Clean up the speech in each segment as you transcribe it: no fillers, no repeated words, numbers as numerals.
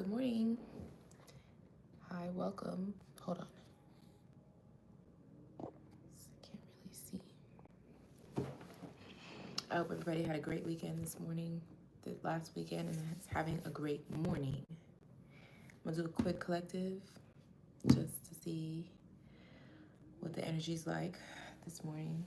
Good morning. Hi, welcome. Hold on. I can't really see. I hope everybody had a great weekend this morning, the last weekend, and is having a great morning. I'm gonna do a quick collective just to see what the energy's like this morning.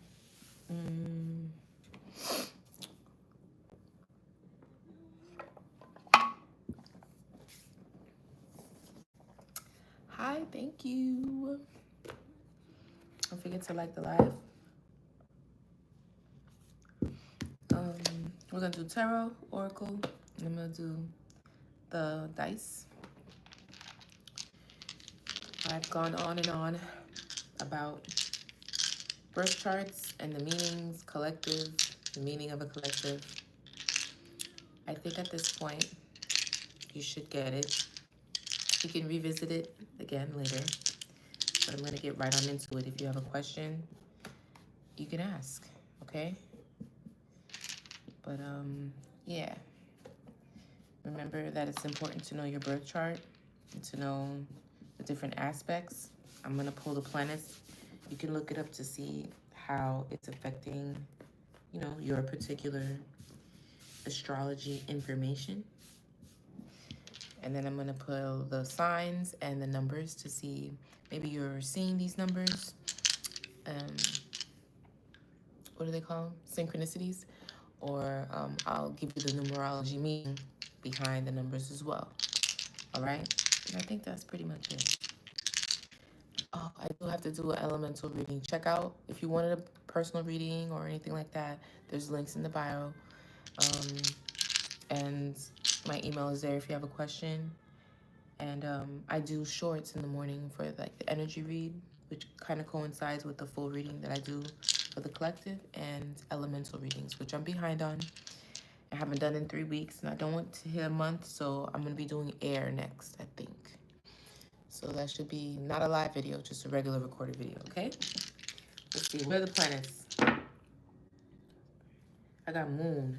Hi, thank you. Don't forget to like the live. We're gonna do tarot, oracle, and I'm gonna do the dice. I've gone on and on about birth charts and the meanings, collective, the meaning of a collective. I think at this point, you should get it. You can revisit it again later, but I'm going to get right on into it. If you have a question, you can ask, okay? But yeah, remember that it's important to know your birth chart and to know the different aspects. I'm going to pull the planets. You can look it up to see how it's affecting, your particular astrology information. And then I'm going to pull the signs and the numbers to see maybe you're seeing these numbers. What do they call them? Synchronicities. Or I'll give you the numerology meaning behind the numbers as well. All right? And I think that's pretty much it. Oh, I do have to do an elemental reading. Check out if you wanted a personal reading or anything like that. There's links in the bio. And my email is there if you have a question. And I do shorts in the morning for like the energy read, which kind of coincides with the full reading that I do for the collective, and elemental readings, which I'm behind on. I haven't done in 3 weeks, and I don't want to hit a month, so I'm going to be doing air next, I think. So that should be not a live video, just a regular recorded video, okay? Let's see, where are the planets? I got moon.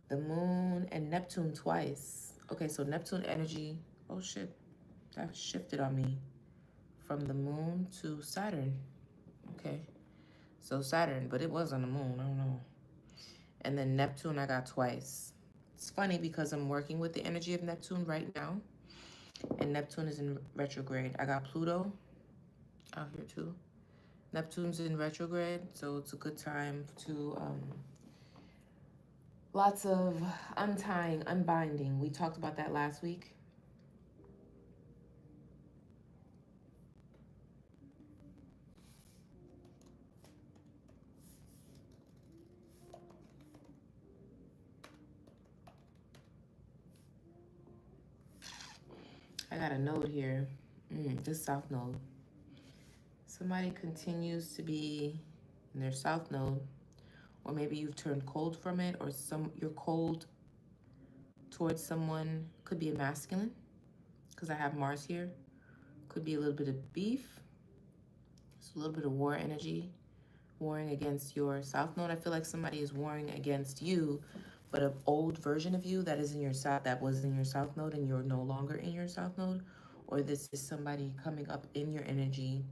The moon and Neptune twice. Okay, so Neptune energy, oh shit, that shifted on me from the moon to Saturn. Okay, so Saturn, but it was on the moon, I don't know. And then Neptune I got twice. It's funny because I'm working with the energy of Neptune right now, and Neptune is in retrograde. I got Pluto out here too. Neptune's in retrograde, so it's a good time to lots of untying, unbinding. We talked about that last week. I got a node here. This south node. Somebody continues to be in their south node, or maybe you've turned cold from it, or you're cold towards someone. Could be a masculine, because I have Mars here. Could be a little bit of beef. It's a little bit of war energy, warring against your south node. I feel like somebody is warring against you, but an old version of you that was in your south node, and you're no longer in your south node. Or this is somebody coming up in your energy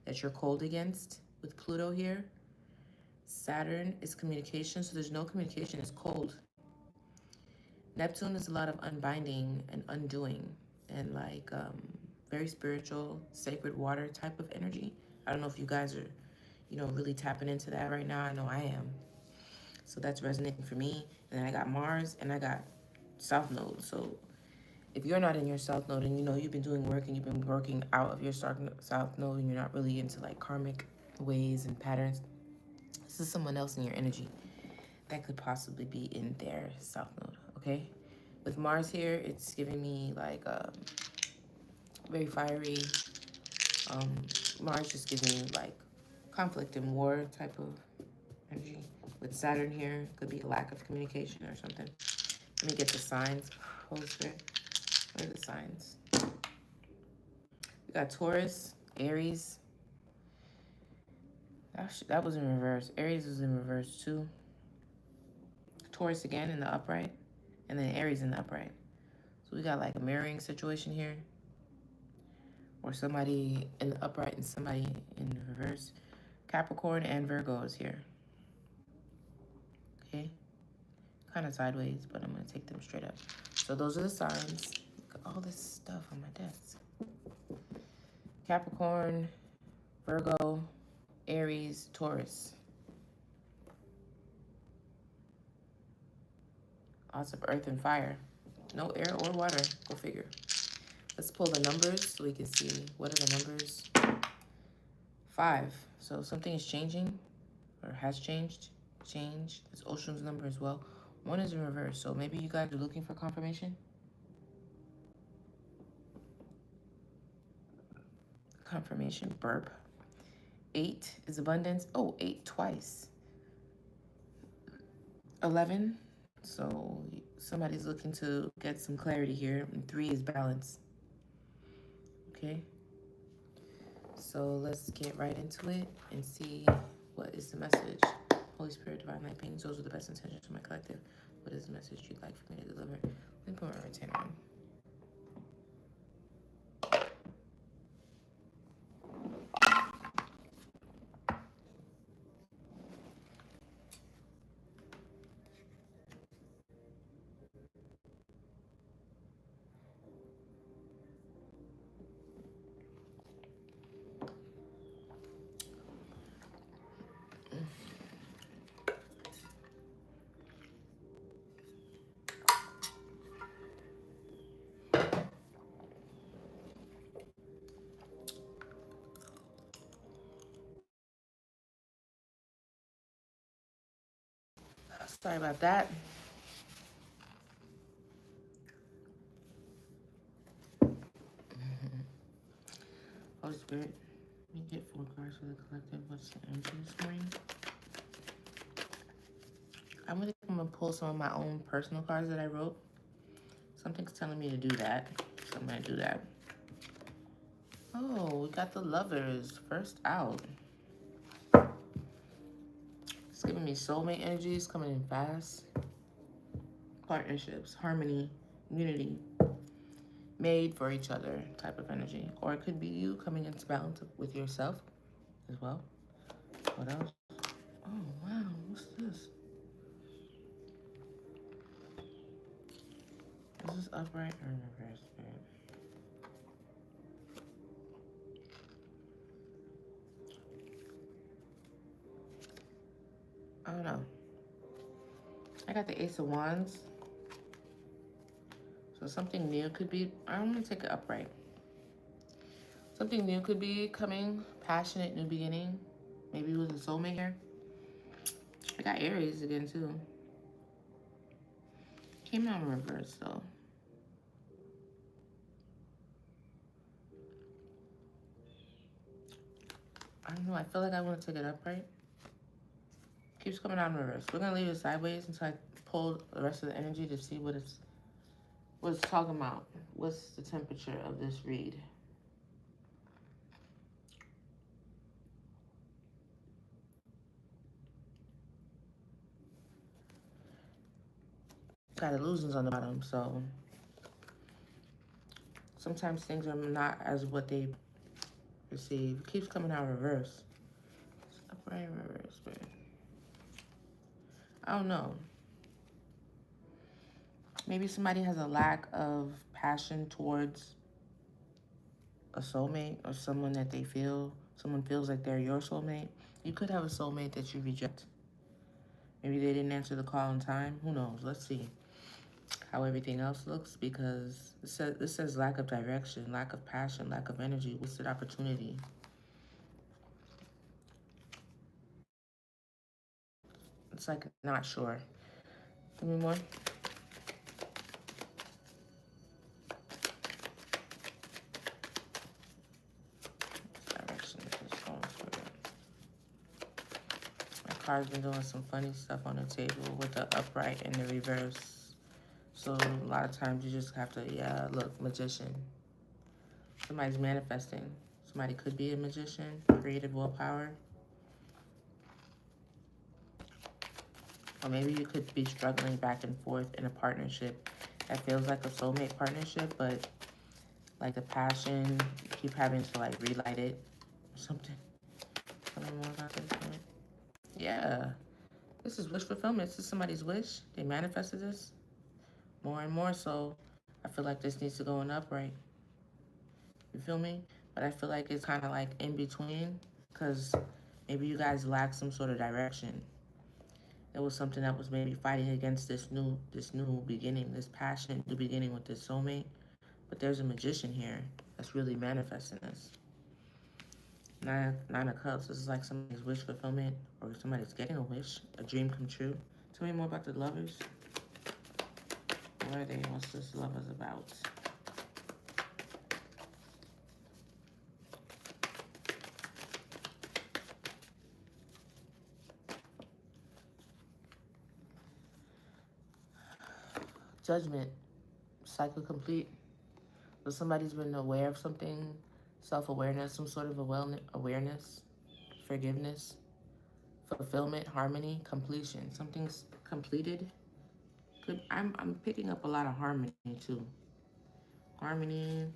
that you're cold against with Pluto here. Saturn is communication, so there's no communication, it's cold. Neptune is a lot of unbinding and undoing, and like very spiritual, sacred water type of energy. I don't know if you guys are, really tapping into that right now. I know I am. So that's resonating for me. And then I got Mars and I got South Node. So if you're not in your South Node and you've been doing work and you've been working out of your South Node and you're not really into like karmic ways and patterns, this is someone else in your energy that could possibly be in their South Node, okay? With Mars here, it's giving me like very fiery. Mars just giving me like conflict and war type of energy. With Saturn here, could be a lack of communication or something. Let me get the signs. Holy Spirit. What are the signs? We got Taurus, Aries. That was in reverse. Aries was in reverse too. Taurus again in the upright. And then Aries in the upright. So So we got like a mirroring situation here. Or somebody in the upright and somebody in the reverse. Capricorn and Virgo is here. Okay? Kind of sideways, but I'm going to take them straight up. So those are the signs. Look at all this stuff on my desk. Capricorn, Virgo, Aries, Taurus. Lots of earth and fire. No air or water. Go figure. Let's pull the numbers so we can see what are the numbers. 5. So something is changing or has changed. Change. It's Ocean's number as well. 1 is in reverse. So maybe you guys are looking for confirmation. Confirmation. Burp. 8 is abundance. Oh, 8 twice. 11. So somebody's looking to get some clarity here. And 3 is balance. Okay. So let's get right into it and see what is the message. Holy Spirit, Divine Light beings, those are the best intentions for my collective. What is the message you'd like for me to deliver? Let me put my retainer on. Sorry about that. Holy Spirit, let me get 4 cards for the collective. What's the energy this morning? I'm gonna pull some of my own personal cards that I wrote. Something's telling me to do that, so I'm gonna do that. Oh, we got the Lovers first out. It's giving me soulmate energies coming in fast. Partnerships, harmony, unity, made for each other type of energy. Or it could be you coming into balance with yourself as well. What else? Oh, wow. What's this? Is this upright or reverse? I don't know. I got the Ace of Wands. So something new could be, I'm going to take it upright. Something new could be coming, passionate new beginning. Maybe with a soulmate here. I got Aries again too. Came out in reverse though. I don't know, I feel like I want to take it upright. Keeps coming out in reverse. We're gonna leave it sideways until I pull the rest of the energy to see what it's talking about. What's the temperature of this read? Got illusions on the bottom, so sometimes things are not as what they receive. It keeps coming out reverse. It's upright and reverse, but I don't know. Maybe somebody has a lack of passion towards a soulmate or someone that someone feels like they're your soulmate. You could have a soulmate that you reject. Maybe they didn't answer the call in time. Who knows? Let's see how everything else looks, because this says lack of direction, lack of passion, lack of energy, wasted opportunity. It's like not sure. Give me more. Direction is just going through. My card's been doing some funny stuff on the table with the upright and the reverse. So a lot of times you just have to, yeah, look, magician. Somebody's manifesting. Somebody could be a magician, creative willpower. Or maybe you could be struggling back and forth in a partnership That feels like a soulmate partnership, but like the passion, you keep having to like relight it or something. Tell me more about this, right? Yeah. This is wish fulfillment. This is somebody's wish. They manifested this more and more. So I feel like this needs to go in upright. You feel me? But I feel like it's kind of like in between because maybe you guys lack some sort of direction. It was something that was maybe fighting against this new beginning, this passionate new beginning with this soulmate. But there's a magician here that's really manifesting this. Nine of Cups. This is like somebody's wish fulfillment or somebody's getting a wish, a dream come true. Tell me more about the lovers. What are they? What's this lovers about? Judgment. Cycle complete. So somebody's been aware of something, self-awareness, some sort of awareness, forgiveness, fulfillment, harmony, completion. Something's completed. I'm picking up a lot of harmony too. Harmony,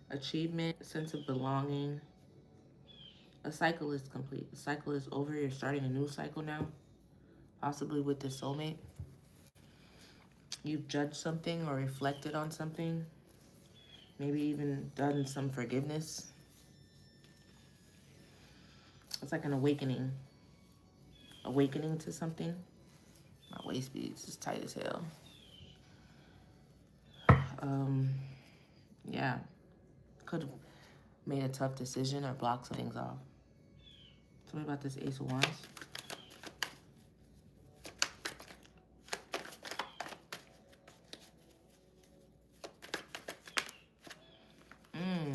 achievement, sense of belonging. A cycle is complete. The cycle is over. You're starting a new cycle now, possibly with this soulmate. You've judged something or reflected on something, maybe even done some forgiveness. It's like an awakening. Awakening to something. My waist beads is tight as hell. Yeah. Could have made a tough decision or blocked some things off. Tell me about this Ace of Wands.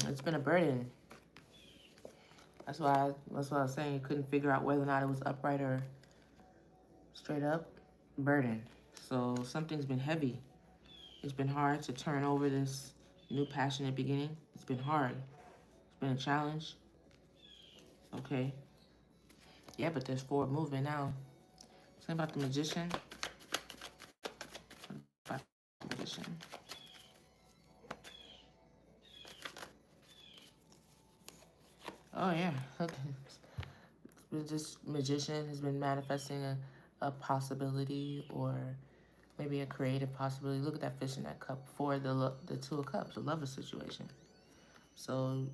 It's been a burden. That's why I was saying you couldn't figure out whether or not it was upright or straight up. Burden. So something's been heavy. It's been hard to turn over this new passionate beginning. It's been hard. It's been a challenge. Okay. Yeah, but there's forward movement now. Something about the magician. About the magician. Oh yeah. Okay. This magician has been manifesting a possibility or maybe a creative possibility. Look at that fish in that cup for the Two of Cups, the lover situation. So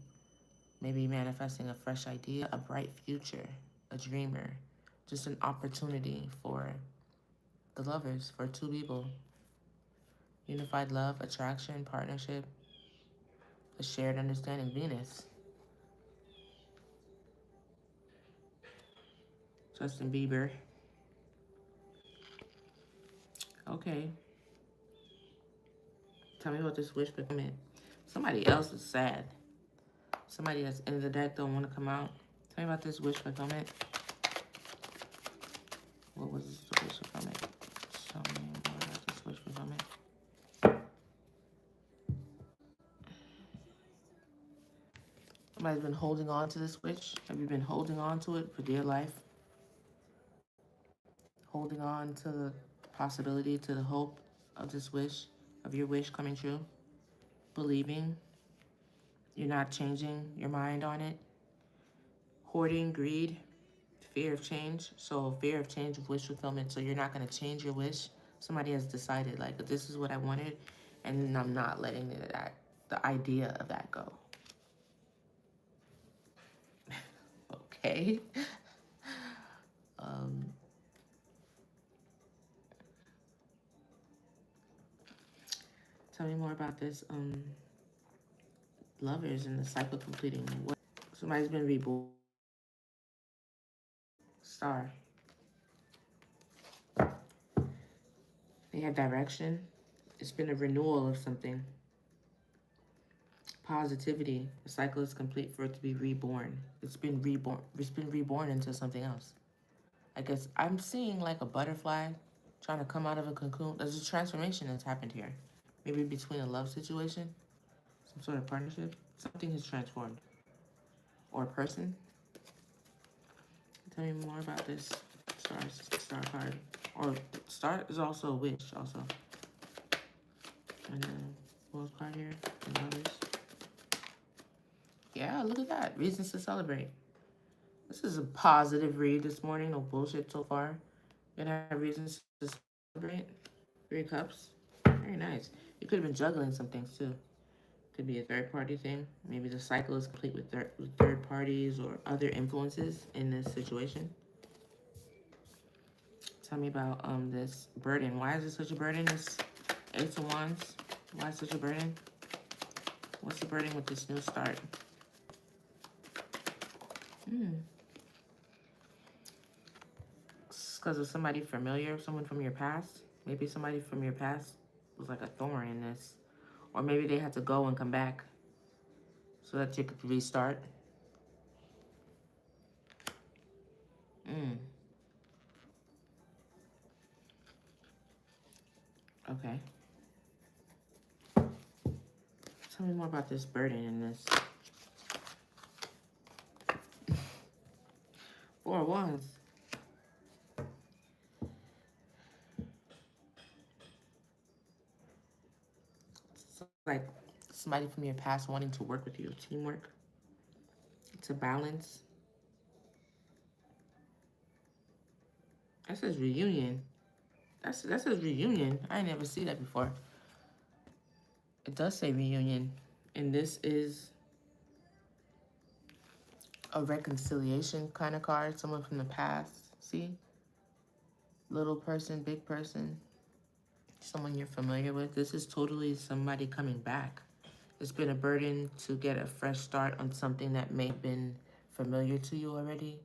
maybe manifesting a fresh idea, a bright future, a dreamer, just an opportunity for the lovers, for two people. Unified love, attraction, partnership, a shared understanding, Venus. Justin Bieber. Okay. Tell me about this wish fulfillment. Somebody else is sad. Somebody that's in the deck don't want to come out. Tell me about this wish fulfillment. What was the wish fulfillment? Tell me more about this wish fulfillment. Somebody's been holding on to this wish. Have you been holding on to it for dear life? Holding on to the possibility, to the hope of this wish, of your wish coming true? Believing you're not changing your mind on it? Hoarding, greed, fear of change. So fear of change of wish fulfillment. So you're not going to change your wish. Somebody has decided, like, this is what I wanted, and I'm not letting the idea of that go. Okay. Tell me more about this lovers and the cycle completing. What somebody's been reborn. Star. They have direction. It's been a renewal of something. Positivity. The cycle is complete for it to be reborn. It's been reborn. It's been reborn into something else. I guess I'm seeing like a butterfly trying to come out of a cocoon. There's a transformation that's happened here. Maybe between a love situation, some sort of partnership. Something has transformed. Or a person. Tell me more about this star card. Or star is also a wish also. And then World card here. And others. Yeah, look at that. Reasons to celebrate. This is a positive read this morning. No bullshit so far. You're gonna have reasons to celebrate. 3 cups. Very nice. You could have been juggling some things too. Could be a third party thing. Maybe the cycle is complete with third parties or other influences in this situation. Tell me about this burden. Why is it such a burden? This Ace of Wands. Why is it such a burden? What's the burden with this new start? It's because of somebody familiar, someone from your past. Maybe somebody from your past was like a thorn in this. Or maybe they had to go and come back so that you could restart. Okay. Tell me more about this burden in this. 4 of Wands. It's like somebody from your past wanting to work with you. Teamwork. It's a balance. That says reunion. That says reunion. I ain't never see that before. It does say reunion. And this is a reconciliation kind of card. Someone from the past. See? Little person, big person. Someone you're familiar with. This is totally somebody coming back. It's been a burden to get a fresh start on something that may have been familiar to you already.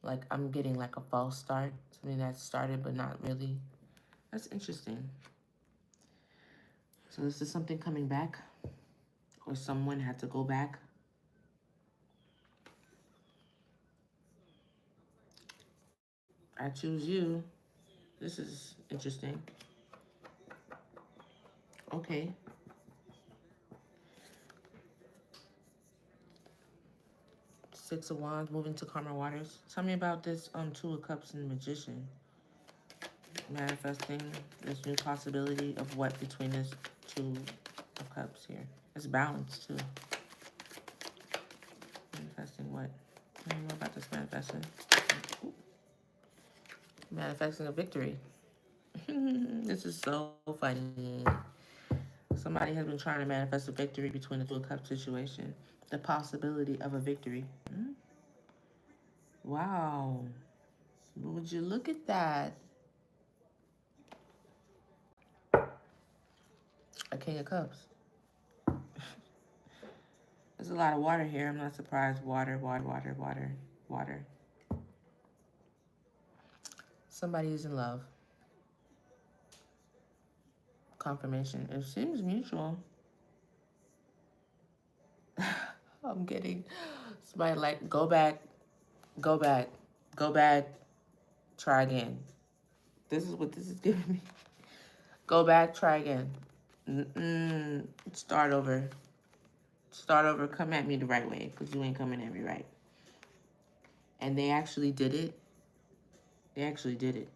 Like, I'm getting like a false start. Something that started but not really. That's interesting. So this is something coming back? Or someone had to go back? I choose you. This is interesting. Okay. Six of Wands, moving to calmer waters. Tell me about this 2 of Cups and Magician. Manifesting this new possibility of what between this 2 of Cups here. It's balance too. Manifesting what? Tell me more about this manifesting. Ooh. Manifesting a victory. This is so funny. Somebody has been trying to manifest a victory between the 2 of Cups situation. The possibility of a victory. Wow. Would you look at that? A King of Cups. There's a lot of water here. I'm not surprised. Water, water, water, water, water. Somebody is in love. Confirmation. It seems mutual. I'm getting somebody like, go back, go back, go back, try again. This is what this is giving me. Go back, try again. Start over. Start over. Come at me the right way, because you ain't coming at me right. And they actually did it. They actually did it.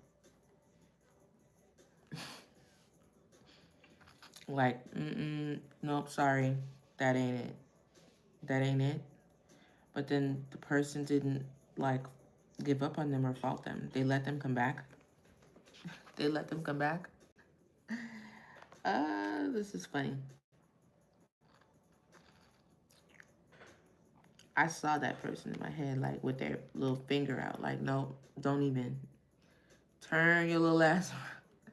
Like, nope, sorry. That ain't it. That ain't it. But then the person didn't, like, give up on them or fault them. They let them come back. They let them come back. This is funny. I saw that person in my head, like, with their little finger out. Like, no, don't even. Turn your little ass around.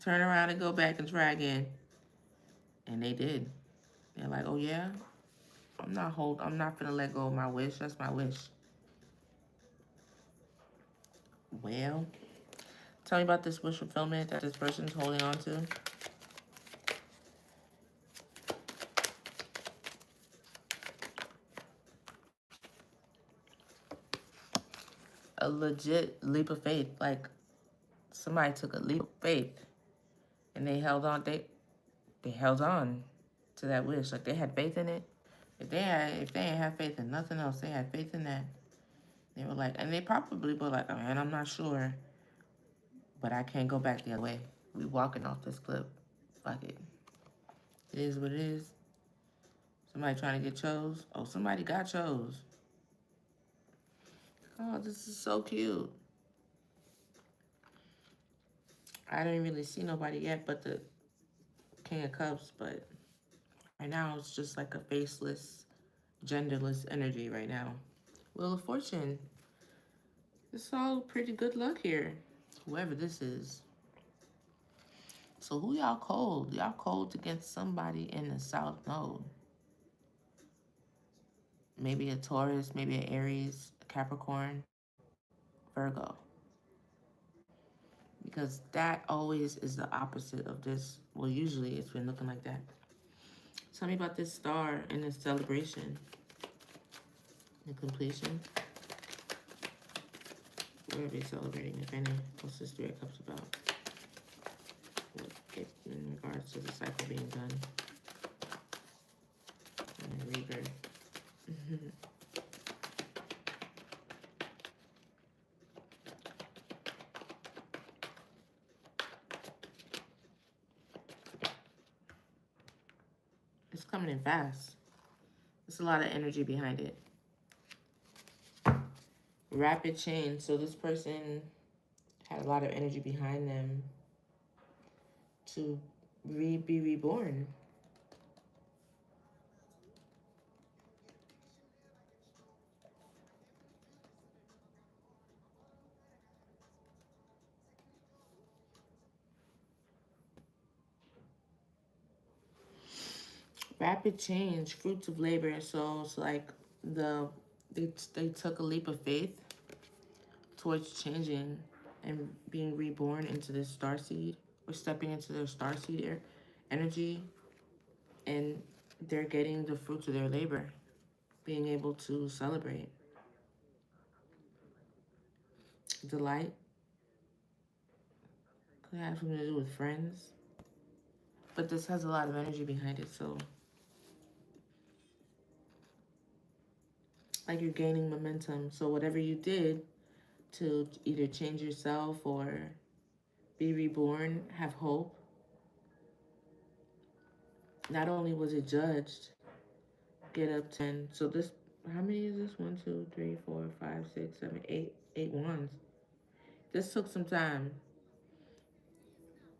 Turn around and go back and try again. And they did. They're like, oh, yeah? I'm not gonna let go of my wish. That's my wish. Well, tell me about this wish fulfillment that this person's holding on to. A legit leap of faith. Like, somebody took a leap of faith and they held on. They held on to that wish. Like, they had faith in it. If they ain't have faith in nothing else, they had faith in that. They were like, and they probably were like, oh, man, I'm not sure, but I can't go back the other way. We walking off this cliff. Fuck it. It is what it is. Somebody trying to get chose. Oh, somebody got chose. Oh, this is so cute. I didn't really see nobody yet but the King of Cups, but right now it's just like a faceless, genderless energy right now. Wheel of Fortune. It's all pretty good luck here. Whoever this is. So who y'all cold? Y'all cold against somebody in the South Node. Maybe a Taurus, maybe an Aries, a Capricorn, Virgo. Because that always is the opposite of this. Well, usually it's been looking like that. Tell me about this star and this celebration. The completion. What are they celebrating, if any? What's this Three of Cups about? What, in regards to the cycle being done. And rebirth. It's coming in fast. There's a lot of energy behind it. Rapid change. So this person had a lot of energy behind them to be reborn. Rapid change, fruits of labor. So it's like they took a leap of faith towards changing and being reborn into this starseed, or stepping into their starseed energy, and they're getting the fruits of their labor, being able to celebrate. Delight could have something to do with friends, but this has a lot of energy behind it, so like you're gaining momentum. So whatever you did to either change yourself or be reborn, have hope. Not only was it judged, get up 10. So this, how many is this? 1, 2, 3, 4, 5, 6, 7, 8. 8 wands. This took some time.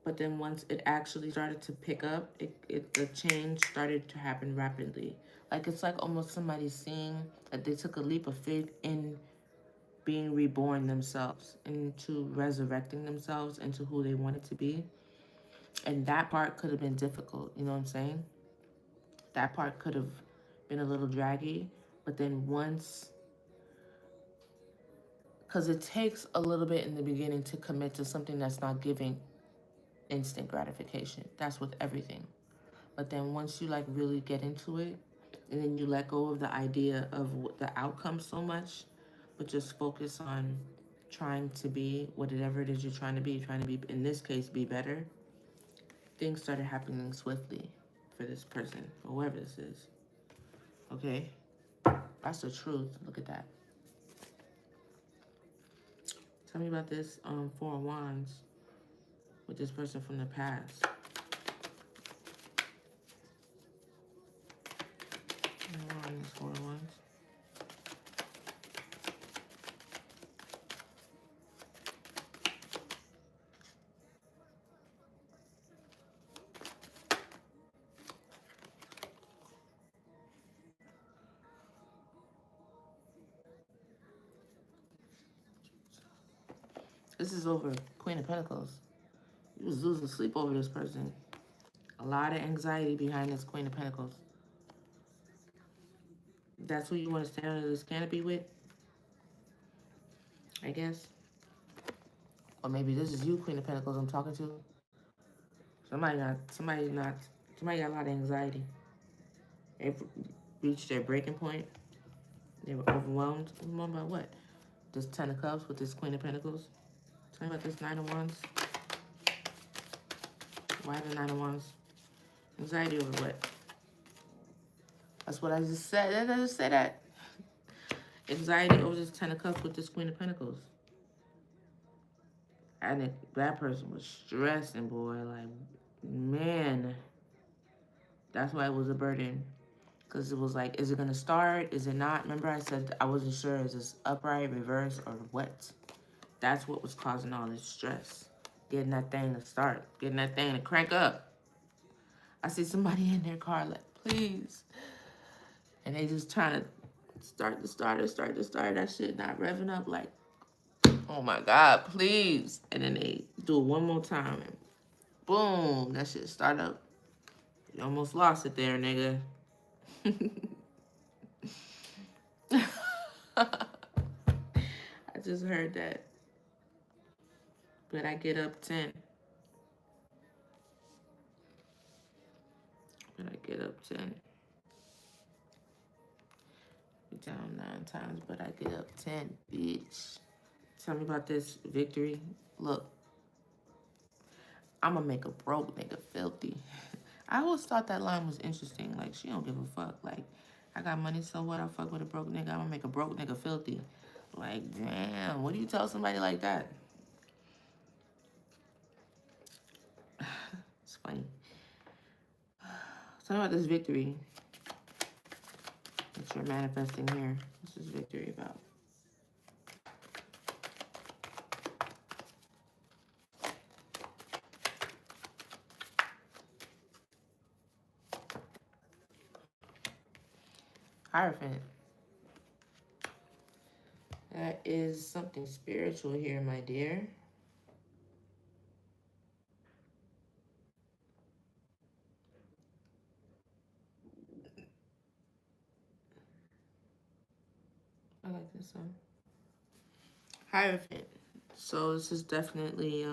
But then once it actually started to pick up, the change started to happen rapidly. Like it's like almost somebody seeing that they took a leap of faith in being reborn themselves, into resurrecting themselves into who they wanted to be. And that part could have been difficult, you know what I'm saying? That part could have been a little draggy, but then once, because it takes a little bit in the beginning to commit to something that's not giving instant gratification. That's with everything. But then once you like really get into it, and then you let go of the idea of the outcome so much, but just focus on trying to be whatever it is you're trying to be, in this case, be better, things started happening swiftly for this person, or whoever this is. Okay? That's the truth. Look at that. Tell me about this Four of Wands with this person from the past. Four of Wands. This is over Queen of Pentacles. You was losing sleep over this person. A lot of anxiety behind this Queen of Pentacles. That's who you want to stand under this canopy with, I guess. Or maybe this is you, Queen of Pentacles, I'm talking to. Somebody got a lot of anxiety. They've reached their breaking point. They were overwhelmed. Overwhelmed by what? This Ten of Cups with this Queen of Pentacles. Tell me about this Nine of Wands. Why the Nine of Wands? Anxiety over what? That's what I just said. I just said that. Anxiety over this Ten of Cups with this Queen of Pentacles. And that person was stressing, boy. Like, man. That's why it was a burden. Because it was like, is it going to start? Is it not? Remember I said I wasn't sure. Is this upright, reverse, or what? That's what was causing all this stress. Getting that thing to start. Getting that thing to crank up. I see somebody in their car like, please. And they just trying to start the starter, start the starter. That shit not revving up like, oh my God, please. And then they do it one more time and boom, that shit start up. You almost lost it there, nigga. I just heard that. But I get up 10. But I get up 10. Be down 9 times, but I get up 10, bitch. Tell me about this victory. Look, I'm gonna make a broke nigga filthy. I always thought that line was interesting. Like, she don't give a fuck. Like, I got money, so what? I fuck with a broke nigga. I'm gonna make a broke nigga filthy. Like, damn, what do you tell somebody like that? It's funny. Tell me about this victory that you're manifesting here. What's this victory about? Hierophant. That is something spiritual here, my dear. I like this one. Hierophant. So this is definitely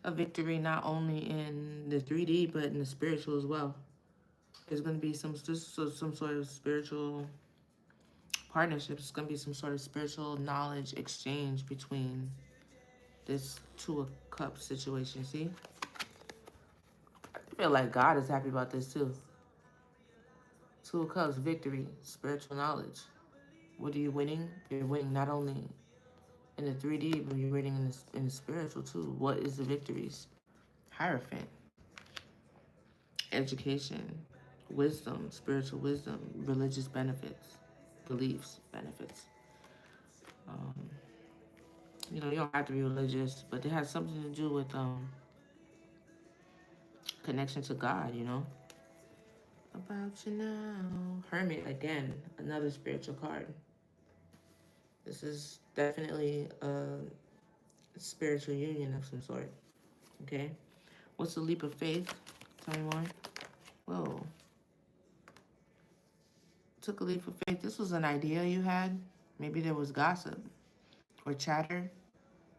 a victory not only in the 3D but in the spiritual as well. There's going to be some sort of spiritual partnership. It's going to be some sort of spiritual knowledge exchange between this Two of Cups situation. See, I feel like God is happy about this too. Two of Cups, victory, spiritual knowledge. What are you winning? You're winning not only in the 3D, but you're winning in the spiritual too. What is the victories? Hierophant. Education, wisdom, spiritual wisdom, religious benefits, beliefs, benefits. You know, you don't have to be religious, but it has something to do with connection to God, you know? About you now. Hermit, again, another spiritual card. This is definitely a spiritual union of some sort, okay? What's the leap of faith? Tell me more. Whoa. Took a leap of faith. This was an idea you had. Maybe there was gossip or chatter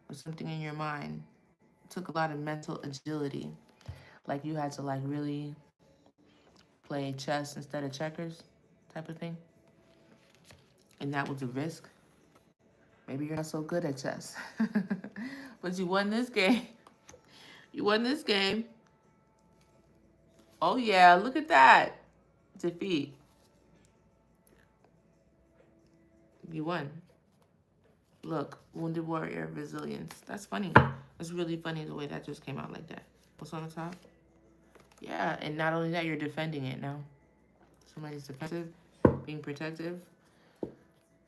or something in your mind. It took a lot of mental agility. Like you had to like really play chess instead of checkers type of thing. And that was a risk. Maybe you're not so good at chess. But you won this game. You won this game. Oh yeah, look at that. Defeat. You won. Look, wounded warrior, resilience. That's funny. It's really funny the way that just came out like that. What's on the top? Yeah, and not only that, you're defending it now. Somebody's defensive, being protective.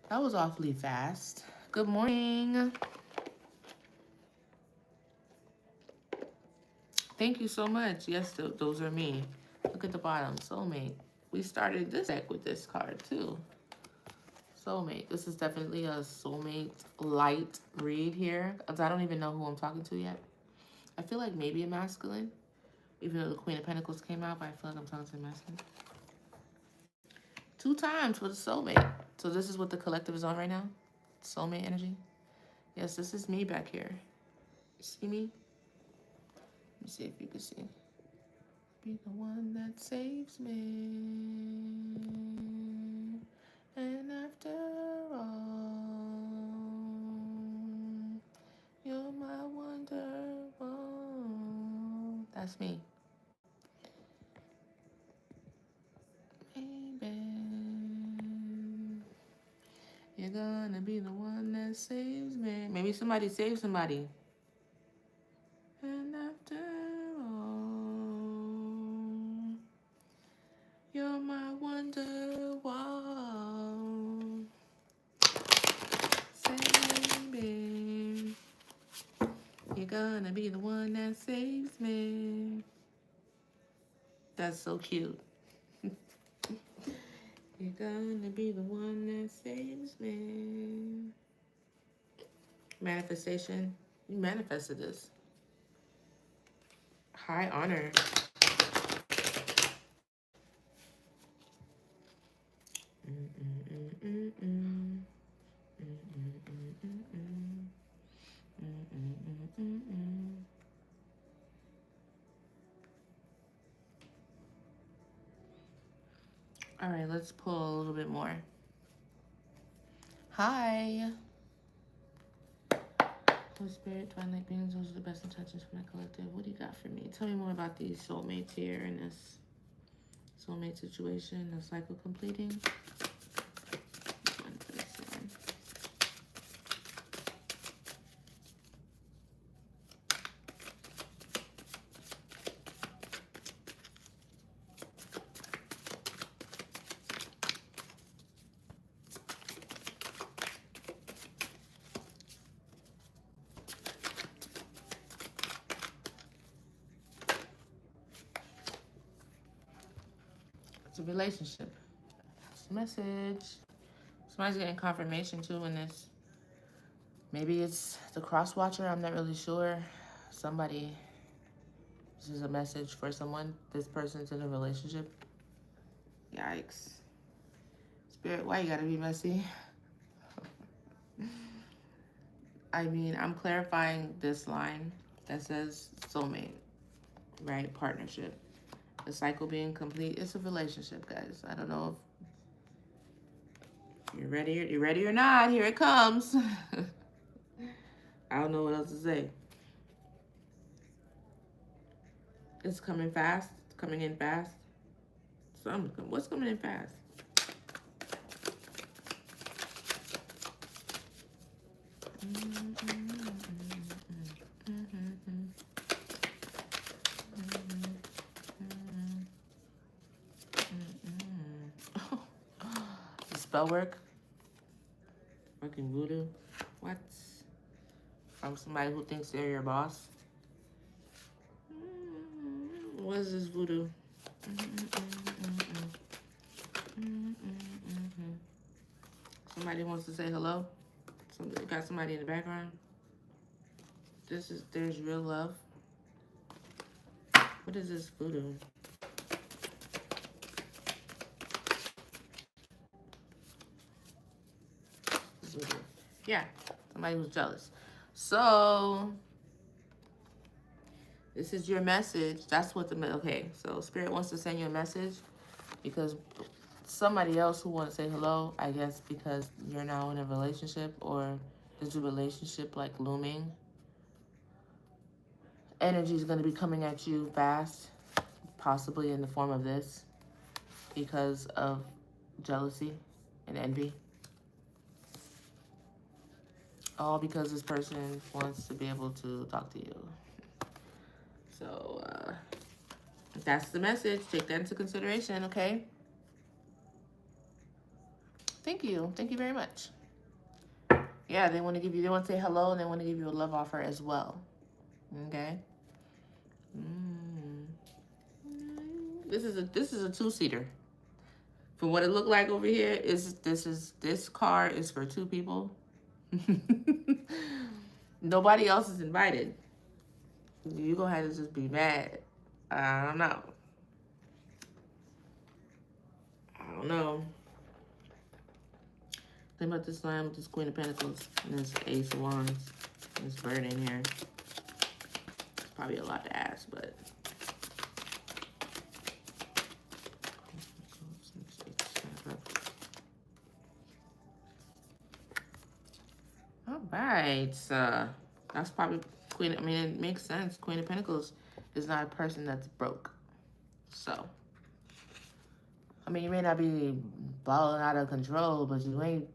That was awfully fast. Good morning. Thank you so much. Yes, those are me. Look at the bottom. Soulmate. We started this deck with this card too. Soulmate. This is definitely a soulmate light read here. I don't even know who I'm talking to yet. I feel like maybe a masculine. Even though the Queen of Pentacles came out, but I feel like I'm talking to a masculine. 2 times for the soulmate. So this is what the collective is on right now? Soulmate energy? Yes, this is me back here. You see me? Let me see if you can see. Be the one that saves me. And after all, you're my wonderful. That's me. Baby, you're gonna be the one that saves me. Maybe somebody saves somebody. And after all, gonna be the one that saves me. That's so cute. You're gonna be the one that saves me. Manifestation. You manifested this. High honor. All right, let's pull a little bit more. Hi. Holy Spirit, Divine Light beings, those are the best intentions for my collective. What do you got for me? Tell me more about these soulmates here in this soulmate situation, the cycle completing. It's a relationship. It's a message. Somebody's getting confirmation too in this. Maybe it's the cross watcher. I'm not really sure. Somebody. This is a message for someone. This person's in a relationship. Yikes. Spirit, why you gotta be messy? I mean, I'm clarifying this line that says soulmate, right? Partnership. The cycle being complete. It's a relationship, guys. I don't know if you're ready or not. Here it comes. I don't know what else to say. It's coming fast. It's coming in fast. What's coming in fast? Spell work? Fucking voodoo? What? From somebody who thinks they're your boss? What is this voodoo? Somebody wants to say hello? Somebody got somebody in the background? There's real love. What is this voodoo? Voodoo. Yeah, somebody who's jealous. So this is your message. That's what okay. So Spirit wants to send you a message because somebody else who wants to say hello, I guess because you're now in a relationship or there's a relationship like looming. Energy is going to be coming at you fast, possibly in the form of this because of jealousy and envy. All because this person wants to be able to talk to you. So that's the message. Take that into consideration, okay? Thank you. Thank you very much. Yeah, they want to say hello and they want to give you a love offer as well. Okay? This is a two-seater. From what it looked like over here, this car is for two people. Nobody else is invited. You go ahead and just be mad. I don't know. Think about this line with this Queen of Pentacles and this Ace of Wands. This bird in here. It's probably a lot to ask, but all right. That's probably Queen. I mean, it makes sense. Queen of Pentacles is not a person that's broke. So, I mean, you may not be balling out of control, but you ain't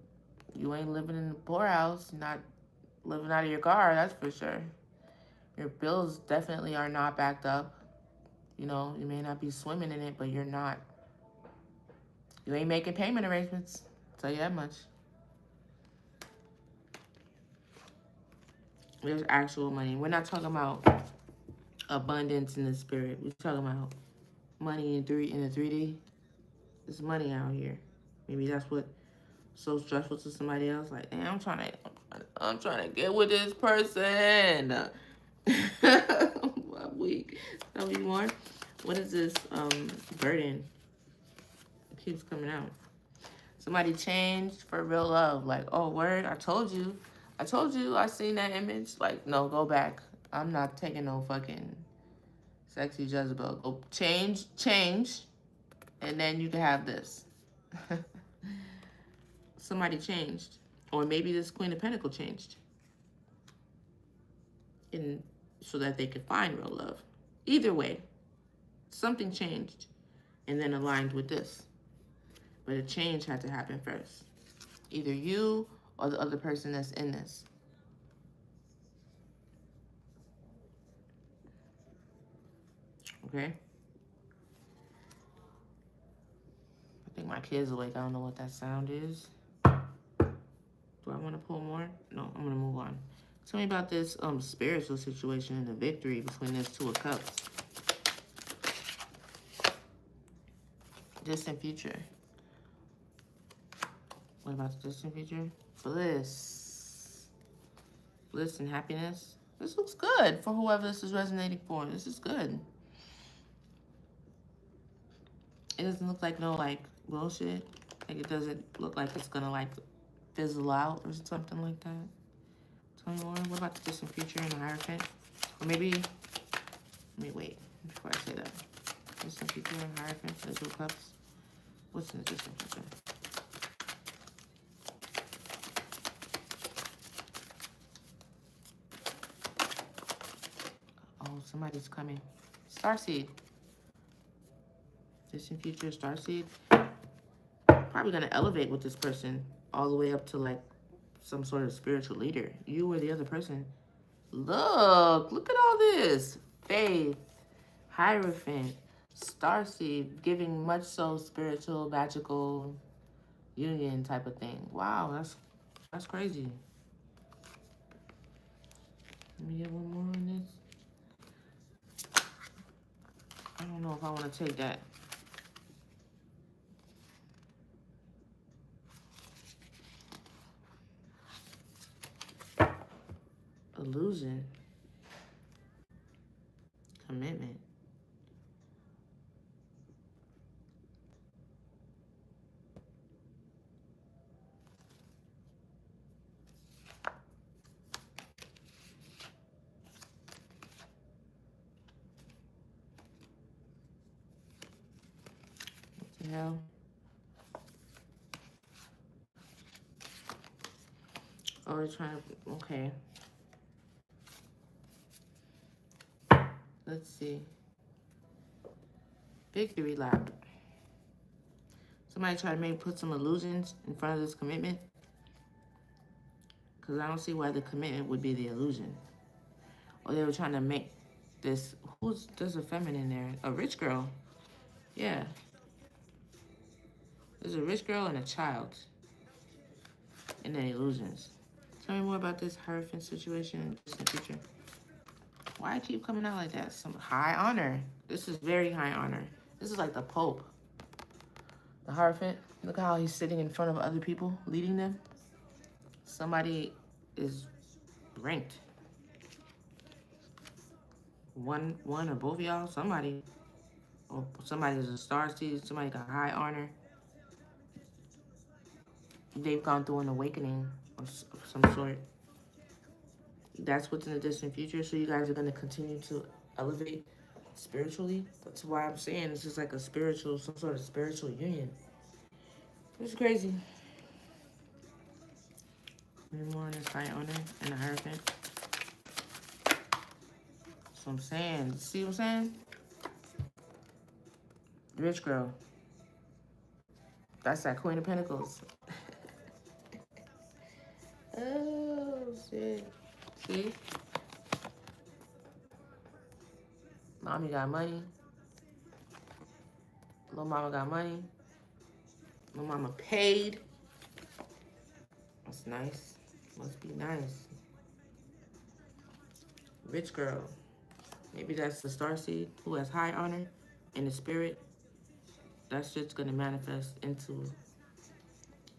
living in the poorhouse. You're not living out of your car, that's for sure. Your bills definitely are not backed up. You know, you may not be swimming in it, but you're not. You ain't making payment arrangements. I'll tell you that much. There's actual money. We're not talking about abundance in the spirit. We're talking about money in the 3D. There's money out here. Maybe that's what so stressful to somebody else. Like, damn, I'm trying to get with this person. I'm weak. Tell me more. What is this burden? It keeps coming out. Somebody changed for real love. Like, oh, word, I told you. I seen that image. Like, no, go back. I'm not taking no fucking sexy Jezebel. Go change, and then you can have this. Somebody changed. Or maybe this Queen of Pentacles changed. And so that they could find real love. Either way, something changed and then aligned with this. But a change had to happen first. Either you or the other person that's in this. Okay? I think my kid's awake. I don't know what that sound is. Do I want to pull more? No, I'm going to move on. Tell me about this spiritual situation and the victory between this Two of Cups. Distant future. What about the distant future? Bliss. Bliss and happiness. This looks good for whoever this is resonating for. This is good. It doesn't look like no, like, bullshit. Like, it doesn't look like it's gonna, like, fizzle out or something like that. Tell me more. What about the distant future and the Hierophant? Or maybe, let me wait before I say that. Distant future and Hierophant for the Two of Cups. What's in the distant future? Oh, somebody's coming. Starseed. Distant future, Starseed. Probably gonna elevate with this person all the way up to like some sort of spiritual leader. You or the other person. Look at all this. Faith, Hierophant, Starseed, giving much so spiritual, magical union type of thing. Wow, that's crazy. Let me get one more on this. I don't know if I want to take that. Illusion. Commitment. What the hell? Oh, they're trying to, okay. Let's see. Victory lap. Somebody try to maybe put some illusions in front of this commitment. Because I don't see why the commitment would be the illusion. Or they were trying to make this, there's a feminine there. A rich girl. Yeah. There's a rich girl and a child. And then illusions. Tell me more about this Hierophant situation in the future. Why I keep coming out like that? Some high honor. This is very high honor. This is like the Pope. The Hierophant. Look how he's sitting in front of other people, leading them. Somebody is ranked. One or both of y'all. Somebody. Or somebody is a starseed. Somebody got high honor. They've gone through an awakening of some sort. That's what's in the distant future. So you guys are going to continue to elevate spiritually. That's why I'm saying this is like a spiritual, some sort of spiritual union. It's crazy. Maybe more on this high honor and the Hierophant. That's what I'm saying. See what I'm saying? Rich girl. That's that Queen of Pentacles. Oh, shit. See? Mommy got money. Little mama got money. Little mama paid. That's nice. Must be nice. Rich girl. Maybe that's the starseed who has high honor in the spirit. That shit's gonna manifest into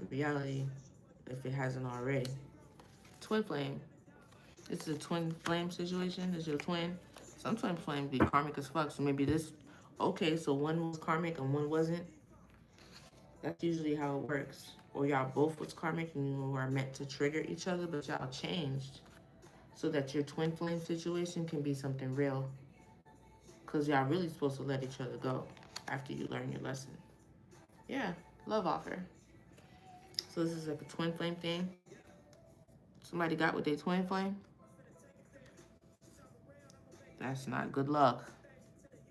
reality if it hasn't already. Twin flame. This is a twin flame situation. This is your twin. Some twin flames be karmic as fuck. So maybe this, okay, so one was karmic and one wasn't. That's usually how it works. Or y'all both was karmic and you were meant to trigger each other, but y'all changed so that your twin flame situation can be something real. Because y'all really supposed to let each other go after you learn your lesson. Yeah, love offer. So this is like a twin flame thing. Somebody got with their twin flame. That's not good luck.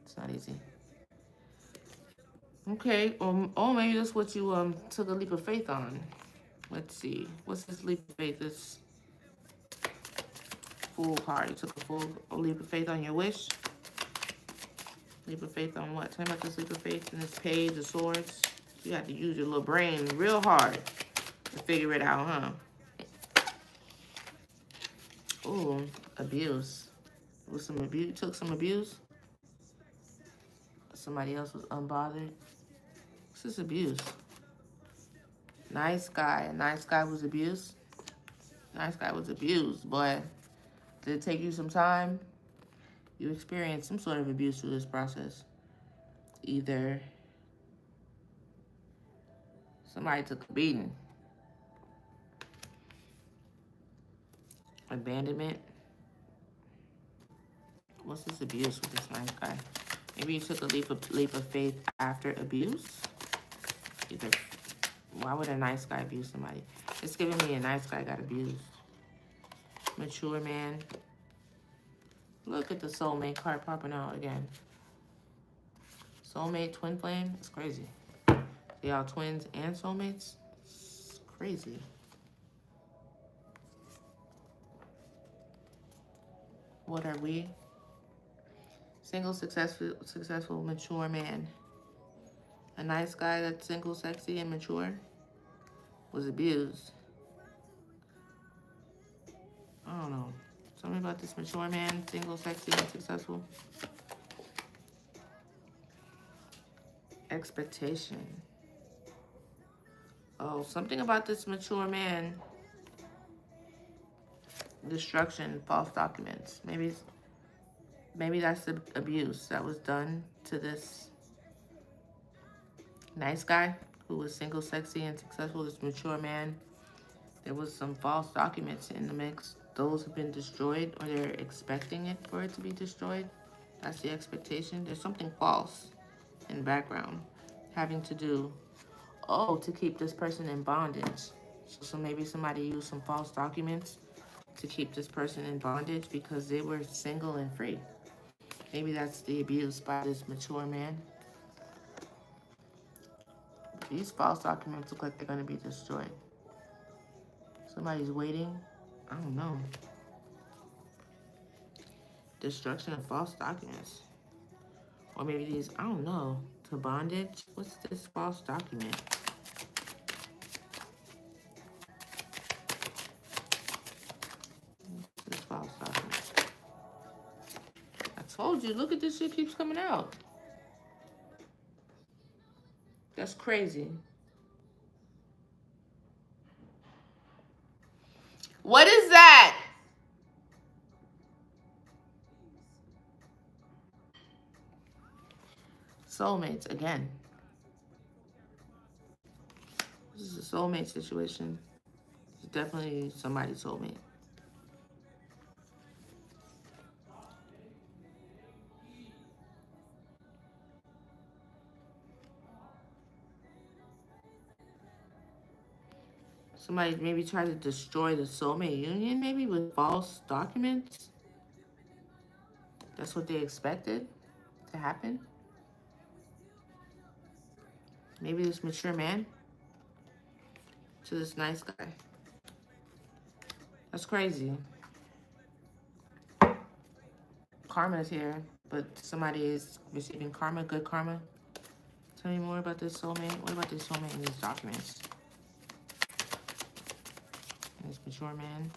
It's not easy. Okay, oh, maybe that's what you took a leap of faith on. Let's see. What's this leap of faith? This Fool card. You took a leap of faith on your wish. Leap of faith on what? Tell me about this leap of faith and this Page of Swords. You have to use your little brain real hard to figure it out, huh? Ooh, abuse. With some abuse, you took some abuse. Somebody else was unbothered. What's this abuse? Nice guy. A nice guy was abused. Nice guy was abused, boy. Did it take you some time? You experienced some sort of abuse through this process. Either somebody took a beating, abandonment. What's this abuse with this nice guy? Maybe you took a leap of faith after abuse. Either, why would a nice guy abuse somebody? It's giving me a nice guy got abused. Mature man. Look at the soulmate card popping out again. Soulmate, twin flame. It's crazy. Y'all twins and soulmates. It's crazy. What are we? Single, successful, mature man. A nice guy that's single, sexy, and mature was abused. I don't know. Tell me about this mature man, single, sexy, and successful. Expectation. Oh, something about this mature man. Destruction, false documents. Maybe that's the abuse that was done to this nice guy who was single, sexy, and successful. This mature man. There was some false documents in the mix. Those have been destroyed, or they're expecting it for it to be destroyed. That's the expectation. There's something false in the background having to do, to keep this person in bondage. So maybe somebody used some false documents to keep this person in bondage because they were single and free. Maybe that's the abuse by this mature man. These false documents look like they're going to be destroyed. Somebody's waiting. I don't know. Destruction of false documents. Or maybe these, I don't know, to bondage. What's this false document? What's this false document? I told you, look at this shit keeps coming out. That's crazy. What is that? Soulmates again. This is a soulmate situation. It's definitely somebody's soulmate. Somebody maybe tried to destroy the soulmate union, maybe with false documents. That's what they expected to happen. Maybe this mature man to this nice guy. That's crazy. Karma is here, but somebody is receiving karma, good karma. Tell me more about this soulmate. What about this soulmate in these documents? This mature man.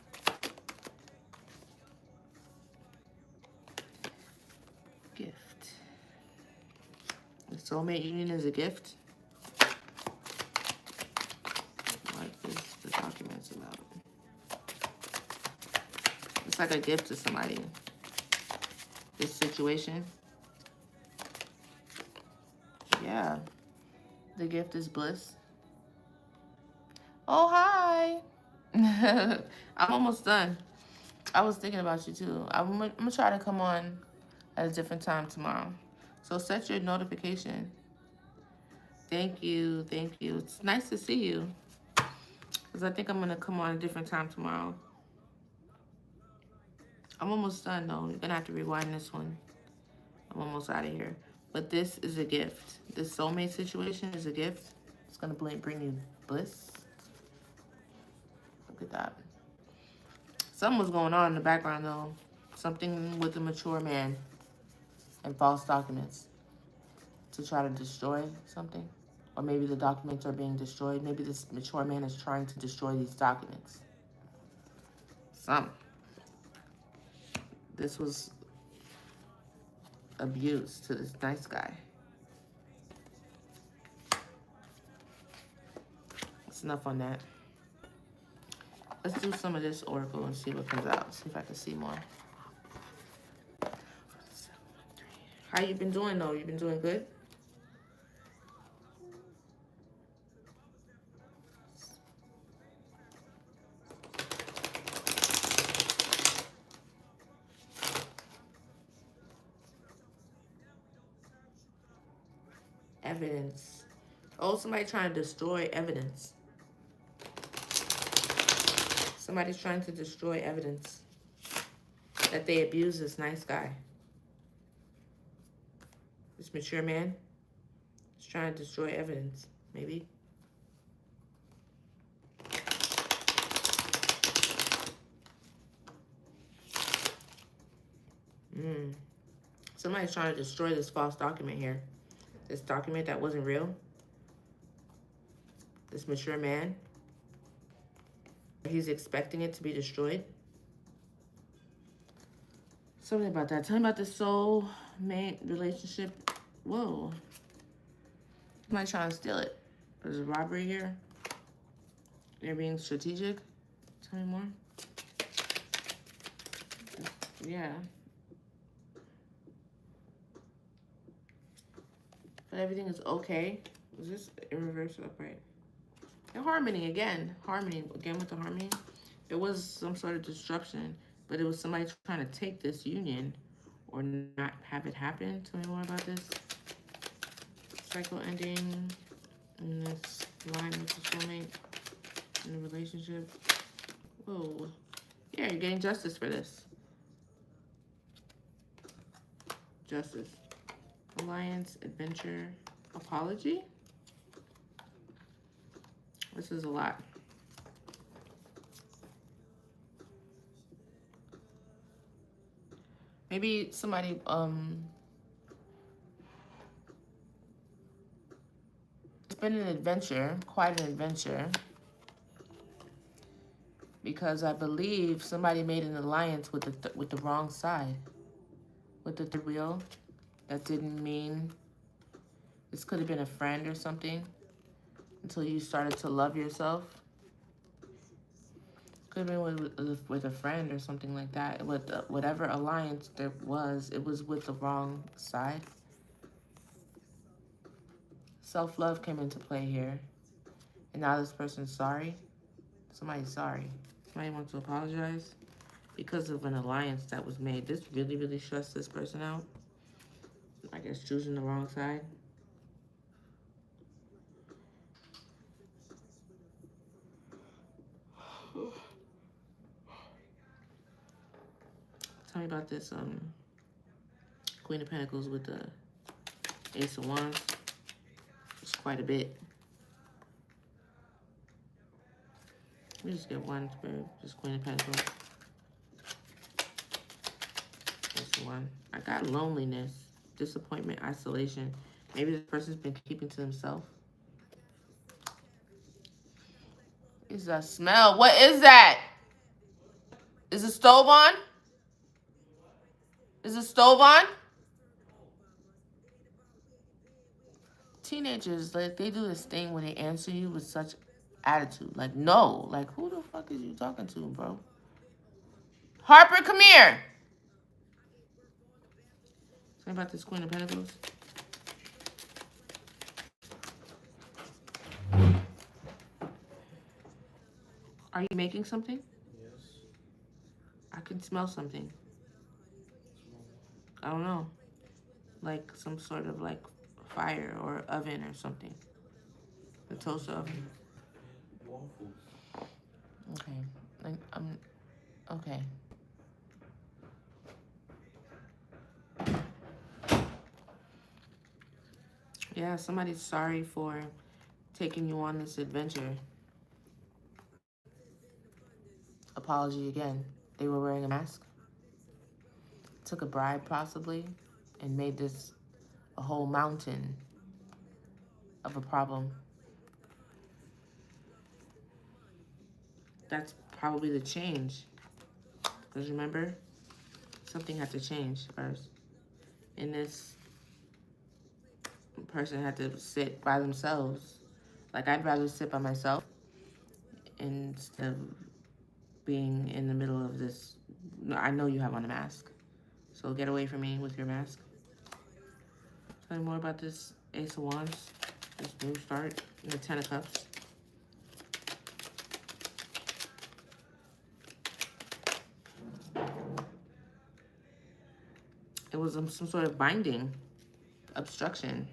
Soulmate union is a gift. What is the documents about? It's like a gift to somebody. This situation. Yeah. The gift is bliss. Oh, hi. I'm almost done. I was thinking about you too. I'm gonna try to come on at a different time tomorrow. So set your notification. Thank you. Thank you. It's nice to see you. Because I think I'm gonna come on a different time tomorrow. I'm almost done though. You're gonna have to rewind this one. I'm almost out of here. But this is a gift. This soulmate situation is a gift. It's gonna bring you bliss. Look at that. Something was going on in the background though. Something with a mature man and false documents to try to destroy something. Or maybe the documents are being destroyed. Maybe this mature man is trying to destroy these documents. This was abuse to this nice guy. That's enough on that. Let's do some of this oracle and see what comes out. See if I can see more. How you been doing though? You been doing good? Evidence. Oh, somebody trying to destroy evidence. Somebody's trying to destroy evidence that they abuse this nice guy. This mature man is trying to destroy evidence, maybe. Somebody's trying to destroy this false document here. This document that wasn't real. This mature man. He's expecting it to be destroyed. Something about that. Tell me about the soulmate relationship. Whoa. Somebody trying to steal it. There's a robbery here. They're being strategic. Tell me more. Yeah. But everything is okay. Is this in reverse upright? And harmony again. Harmony again with the harmony. There was some sort of disruption, but it was somebody trying to take this union or not have it happen. Tell me more about this. Cycle ending in this line with the soulmate in the relationship. Whoa. Yeah, you're getting justice for this. Justice. Alliance, adventure, apology. This is a lot. Maybe somebody it's been an adventure, quite an adventure. Because I believe somebody made an alliance with the wrong side. With the third wheel. That didn't mean this could have been a friend or something until you started to love yourself. Could have been with a friend or something like that. With whatever alliance there was, it was with the wrong side. Self-love came into play here. And now this person's sorry. Somebody's sorry. Somebody wants to apologize because of an alliance that was made. This really, really stressed this person out. I guess choosing the wrong side. Tell me about this Queen of Pentacles with the Ace of Wands. It's quite a bit. Let me just get one for just Queen of Pentacles. Ace of Wands. I got loneliness, disappointment, isolation. Maybe this person's been keeping to themselves. Is that smell? What is that? Is the stove on? Is the stove on? teenagers, like, they do this thing where they answer you with such attitude. Like, no. Like, who the fuck is you talking to, bro? Harper, come here. Say about this Queen of Pentacles. Are you making something? Yes. I can smell something. I don't know. Like some sort of like fire or oven or something. The toaster oven. Waffles. Okay. Okay. Yeah, somebody's sorry for taking you on this adventure. Apology again. They were wearing a mask. Took a bribe possibly and made this a whole mountain of a problem. That's probably the change. Because remember, something had to change first. And this person had to sit by themselves. Like, I'd rather sit by myself instead of being in the middle of this. No, I know you have on a mask. So get away from me with your mask. Tell me more about this Ace of Wands, this new start, and the Ten of Cups. It was some sort of binding, obstruction.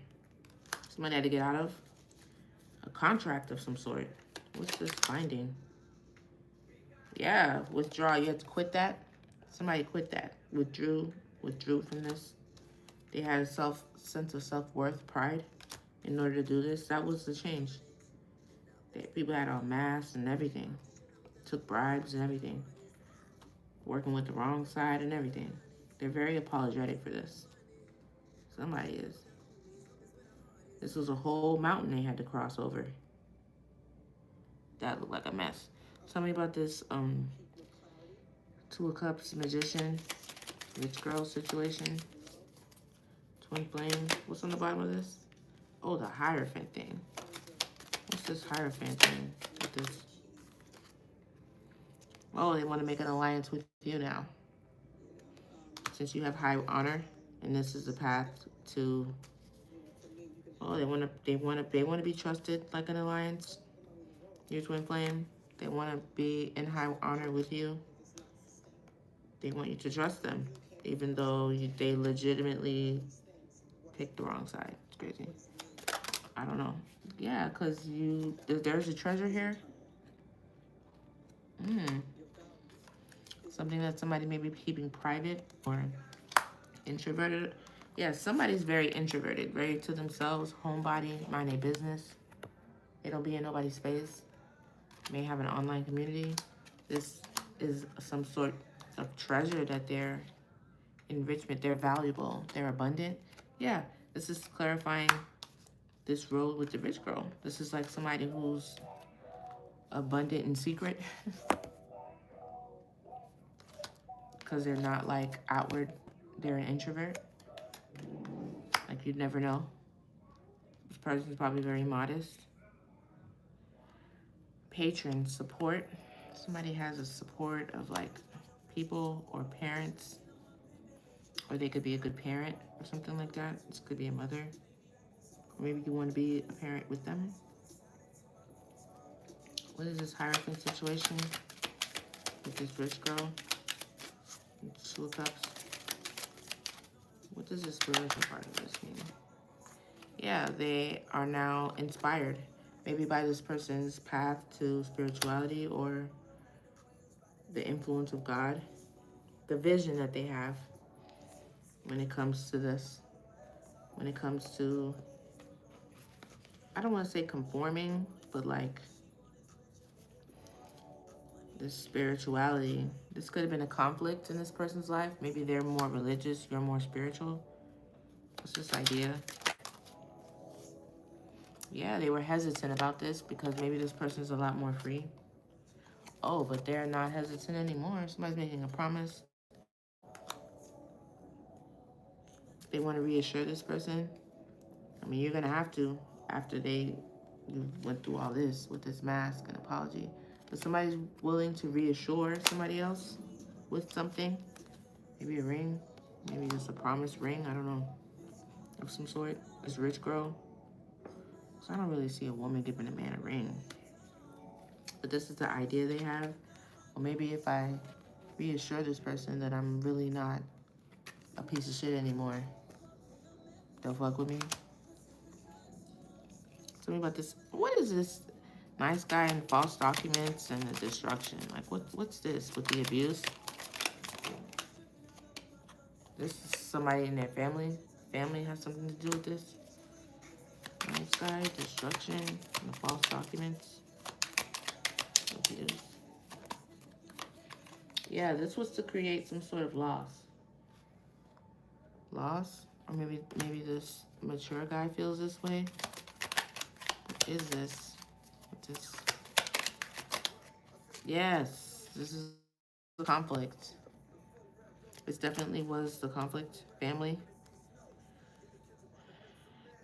Somebody had to get out of a contract of some sort. What's this binding? Yeah, withdraw. You had to quit that. Somebody quit that. Withdrew from this. They had a sense of self-worth, pride in order to do this. That was the change. People had on masks and everything. Took bribes and everything. Working with the wrong side and everything. They're very apologetic for this. Somebody is. This was a whole mountain they had to cross over. That looked like a mess. Tell me about this Two of Cups magician, rich girl situation. Twin flame. What's on the bottom of this? Oh, the Hierophant thing. What's this Hierophant thing? With this? Oh, they want to make an alliance with you now. Since you have high honor, and this is the path to. Oh, they want to be trusted like an alliance. Your twin flame. They want to be in high honor with you. They want you to trust them, even though they legitimately picked the wrong side. It's crazy. I don't know. Yeah, because there's a treasure here. Something that somebody may be keeping private or introverted. Yeah, somebody's very introverted, very to themselves, homebody, mind their business. They don't be in nobody's space. May have an online community. This is some sort of treasure that they're enrichment. They're valuable. They're abundant. Yeah, this is clarifying this road with the rich girl. This is like somebody who's abundant in secret because they're not like outward. They're an introvert. Like, you'd never know. This person's probably very modest. Patron support. Somebody has a support of like people or parents, or they could be a good parent or something like that. This could be a mother. Or maybe you want to be a parent with them. What is this Hierophant situation with this rich girl? Two of Cups. What does the spiritual part of this mean? Yeah, they are now inspired. Maybe by this person's path to spirituality or the influence of God. The vision that they have when it comes to this. When it comes to, I don't want to say conforming, but like this spirituality. This could have been a conflict in this person's life. Maybe they're more religious, you're more spiritual. What's this idea? Yeah, they were hesitant about this because maybe this person's a lot more free. Oh, but they're not hesitant anymore. Somebody's making a promise. They want to reassure this person. I mean, you're going to have to. after they went through all this with this mask and apology. But somebody's willing to reassure somebody else with something. Maybe a ring. Maybe just a promise ring. I don't know. Of some sort. This rich girl. So I don't really see a woman giving a man a ring. But this is the idea they have. Or maybe if I reassure this person that I'm really not a piece of shit anymore, they'll fuck with me. Tell me about this. What is this? Nice guy and false documents and the destruction. Like, what's this with the abuse? This is somebody in their family. Family has something to do with this. Nice guy, destruction, and the false documents. Abuse. Yeah, this was to create some sort of loss. Loss? Or maybe this mature guy feels this way. What is this? What's this? Yes, this is the conflict. This definitely was the conflict. Family.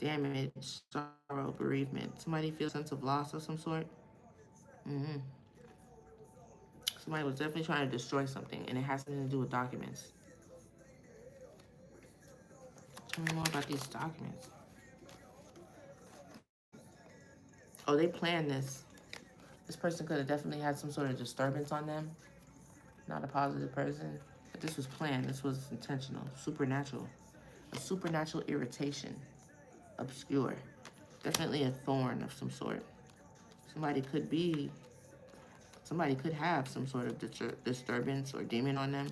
Damage, sorrow, bereavement. Somebody feels a sense of loss of some sort. Somebody was definitely trying to destroy something, and it has something to do with documents. Tell me more about these documents. Oh, they planned this. This person could have definitely had some sort of disturbance on them. Not a positive person. But this was planned. This was intentional. Supernatural. A supernatural irritation. Obscure. Definitely a thorn of some sort. Somebody could have some sort of disturbance or demon on them,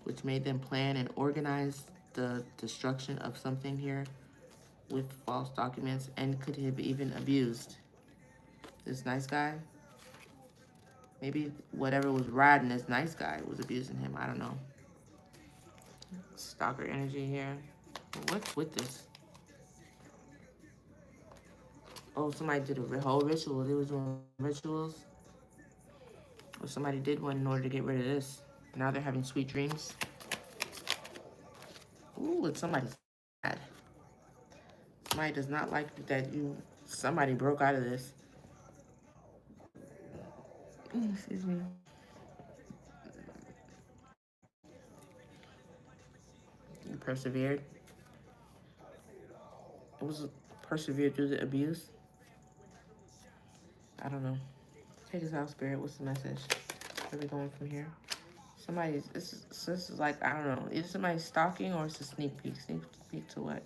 which made them plan and organize the destruction of something here with false documents, and could have even abused this nice guy. Maybe whatever was riding this nice guy was abusing him. I don't know. Stalker energy here. What's with this? Oh, somebody did a whole ritual. They was doing rituals. Or somebody did one in order to get rid of this. Now they're having sweet dreams. Ooh, it's somebody's bad. Somebody does not like that somebody broke out of this. Excuse me. You persevered. It was persevered through the abuse. I don't know. Take us out, Spirit. What's the message? Where are we going from here? This is like, I don't know. Either somebody's stalking or it's a sneak peek. Sneak peek to what?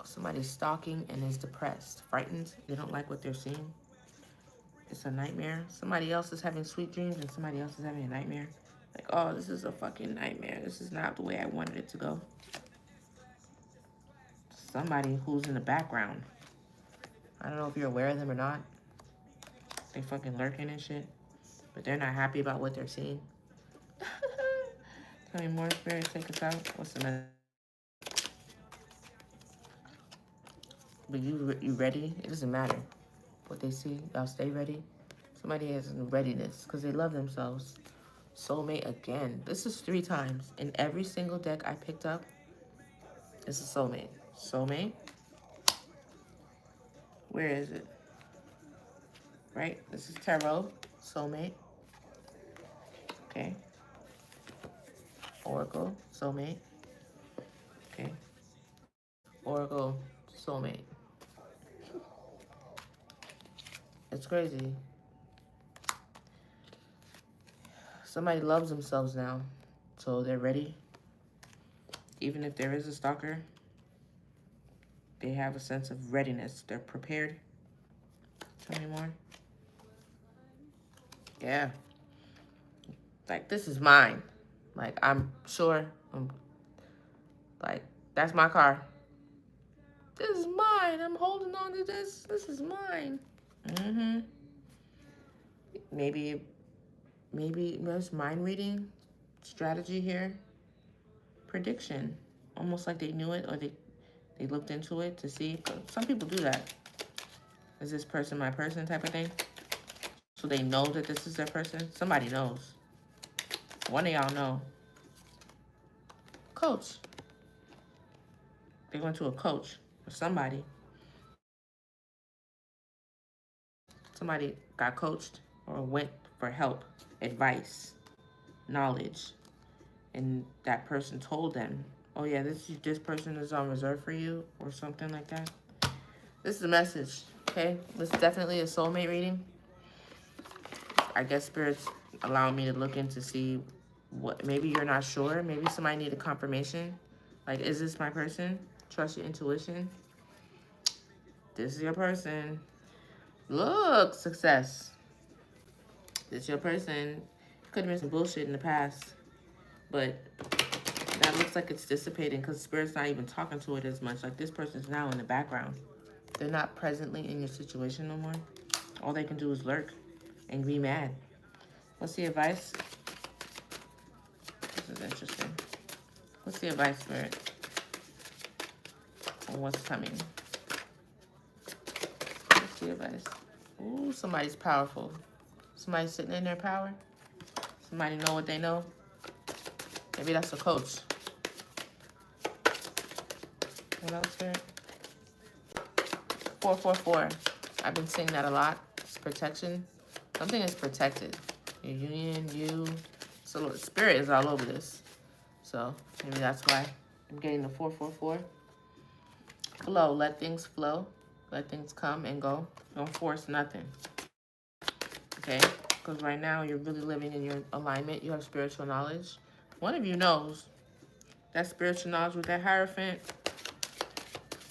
Somebody's stalking and is depressed, frightened. They don't like what they're seeing. It's a nightmare. Somebody else is having sweet dreams and somebody else is having a nightmare. Like, oh, this is a fucking nightmare. This is not the way I wanted it to go. Somebody who's in the background. I don't know if you're aware of them or not. They fucking lurking and shit. But they're not happy about what they're seeing. Tell me more, Spirit. Take us out. What's the message? But you ready? It doesn't matter what they see. Y'all stay ready. Somebody is in readiness because they love themselves. Soulmate again. This is 3 times. In every single deck I picked up, it's a soulmate. Soulmate. Where is it? Right? This is tarot. Soulmate. Okay. Oracle. Soulmate. Okay. Oracle. Soulmate. It's crazy. Somebody loves themselves now, so they're ready. Even if there is a stalker, they have a sense of readiness. They're prepared. Tell me more. Yeah. Like, this is mine. Like, I'm sure. Like, that's my car. This is mine. I'm holding on to this. This is mine. Maybe there's mind reading strategy here. Prediction. Almost like they knew it or they looked into it to see. Some people do that. Is this person my person type of thing? So they know that this is their person? Somebody knows. One of y'all know. Coach. they went to a coach or somebody. Somebody got coached or went for help, advice, knowledge, and that person told them, "Oh yeah, this person is on reserve for you," or something like that. This is a message, okay? This is definitely a soulmate reading. I guess Spirit's allowing me to look in to see what, maybe you're not sure. Maybe somebody need a confirmation. Like, is this my person? Trust your intuition. This is your person. Look, success. This is your person. Could have been some bullshit in the past, but that looks like it's dissipating because Spirit's not even talking to it as much. Like, this person's now in the background. They're not presently in your situation no more. All they can do is lurk and be mad. What's the advice? This is interesting. What's the advice, Spirit? On what's coming? What's the advice? Ooh, somebody's powerful. Somebody's sitting in their power. Somebody know what they know. Maybe that's a coach. What else, Spirit? 444. I've been saying that a lot. It's protection. Something is protected. Your union, you. So Spirit is all over this. So maybe that's why I'm getting the 444. Flow. Let things flow. Let things come and go. Don't force nothing. Okay? Because right now you're really living in your alignment. You have spiritual knowledge. One of you knows that spiritual knowledge with that Hierophant.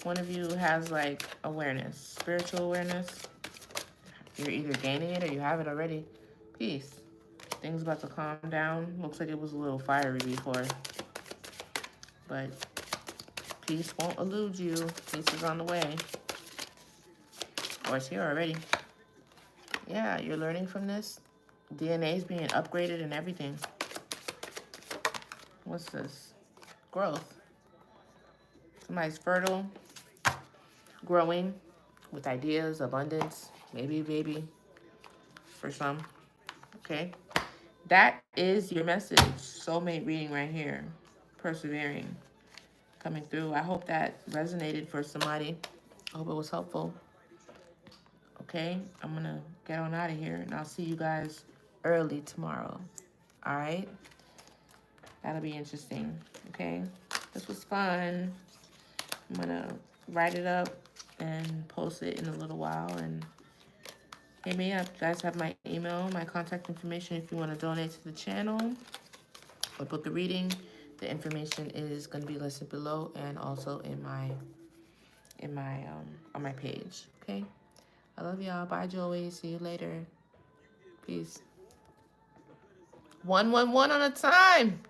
One of you has like awareness, spiritual awareness. You're either gaining it or you have it already. Peace. Things about to calm down. Looks like it was a little fiery before. But peace won't elude you. Peace is on the way. Or it's here already. Yeah, you're learning from this. DNA is being upgraded and everything. What's this? Growth. Somebody's fertile. Growing with ideas, abundance. Maybe a baby for some. Okay? That is your message. Soulmate reading right here. Persevering. Coming through. I hope that resonated for somebody. I hope it was helpful. Okay? I'm going to get on out of here, and I'll see you guys early tomorrow. All right? That'll be interesting. Okay? This was fun. I'm going to write it up and post it in a little while, and hit me up. You guys have my email, my contact information if you want to donate to the channel or book a reading. The information is going to be listed below and also in my on my page. Okay? I love y'all. Bye, Joey. See you later. Peace. 111 on a time.